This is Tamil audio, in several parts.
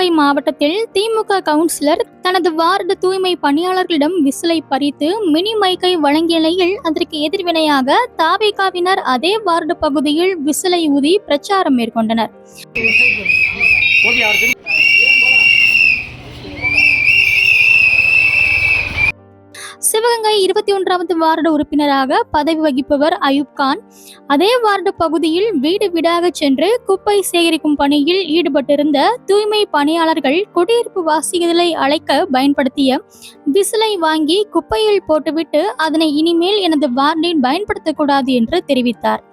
சிவகங்கை மாவட்டத்தில் திமுக கவுன்சிலர் தனது வார்டு தூய்மை பணியாளர்களிடம் விசிலை பறித்து மினி மைக்கை வழங்கிய நிலையில் அதற்கு எதிர்வினையாக தாவேகாவினர் அதே வார்டு பகுதியில் விசிலை ஊதி பிரச்சாரம் மேற்கொண்டனர். சிவகங்கை 21வது வார்டு உறுப்பினராக பதவி வகிப்பவர் அயூப் கான் அதே வார்டு பகுதியில் வீடு வீடாக சென்று குப்பை சேகரிக்கும் பணியில் ஈடுபட்டிருந்த தூய்மை பணியாளர்கள் குடியிருப்பு வாசிகளை அழைக்க பயன்படுத்திய விசிலை வாங்கி குப்பையில் போட்டுவிட்டு அதனை இனிமேல் எனது வார்டில் பயன்படுத்தக்கூடாது என்று தெரிவித்தார்.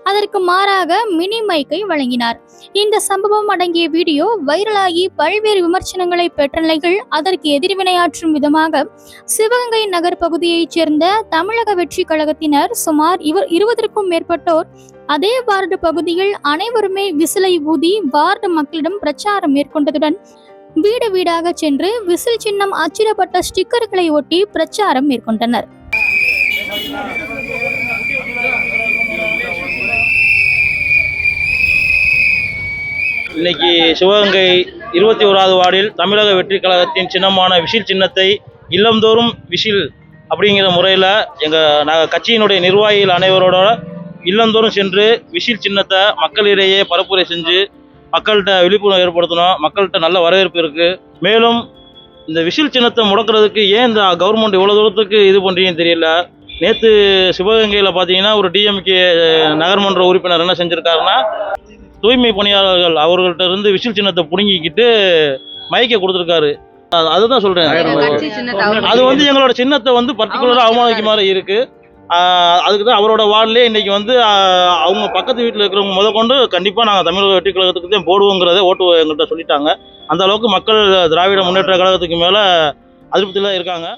அதற்கு மாறாக மினி மைக்கை வழங்கினார். இந்த சம்பவம் அடங்கிய வீடியோ வைரலாகி பல்வேறு விமர்சனங்களை பெற்ற நிலையில் அதற்கு எதிர்வினையாற்றும் விதமாக சிவகங்கை நகர் பகுதியைச் சேர்ந்த தமிழக வெற்றி கழகத்தினர் சுமார் 20க்கும் மேற்பட்டோர் அதே வார்டு பகுதியில் அனைவருமே விசிலை ஊதி வார்டு மக்களிடம் பிரச்சாரம் மேற்கொண்டதுடன் வீடு வீடாக சென்று விசில் சின்னம் அச்சிடப்பட்ட ஸ்டிக்கர்களை ஒட்டி பிரச்சாரம் மேற்கொண்டனர். இன்னைக்கு சிவகங்கை 21வது வார்டில் தமிழக வெற்றி கழகத்தின் சின்னமான விசில் சின்னத்தை இல்லந்தோறும் விசில் அப்படிங்கிற முறையில் நாங்கள் கட்சியினுடைய நிர்வாகிகள் அனைவரோட இல்லந்தோறும் சென்று விசில் சின்னத்தை மக்களிடையே பரப்புரை செஞ்சு மக்கள்கிட்ட விழிப்புணர்வு ஏற்படுத்தணும். மக்கள்கிட்ட நல்ல வரவேற்பு இருக்குது. மேலும் இந்த விசில் சின்னத்தை முடக்கிறதுக்கு ஏன் இந்த கவர்மெண்ட் இவ்வளோ தூரத்துக்கு இது பண்ணுறீங்கன்னு தெரியல. நேற்று சிவகங்கையில் பார்த்தீங்கன்னா ஒரு டிஎம்கே நகர்மன்ற உறுப்பினர் என்ன செஞ்சுருக்காருன்னா, தூய்மை பணியாளர்கள் அவர்கள்ட்ட இருந்து விசில் சின்னத்தை பிடுங்கிக்கிட்டு மைக்கை கொடுத்துருக்காரு. அதுதான் சொல்றேன். அது எங்களோட சின்னத்தை பர்டிகுலரா அவமானிக்க மாதிரி இருக்கு. அதுக்கு தான் அவரோட வார்டிலே இன்னைக்கு அவங்க பக்கத்து வீட்டில் இருக்கிறவங்க முதற்கொண்டு கண்டிப்பா நாங்கள் தமிழக வெற்றி கழகத்துக்கு தான் போடுவோங்கிறத ஓட்டு எங்கள்கிட்ட சொல்லிட்டாங்க. அந்த அளவுக்கு மக்கள் திராவிட முன்னேற்ற கழகத்துக்கு மேல அதிருப்தியில இருக்காங்க.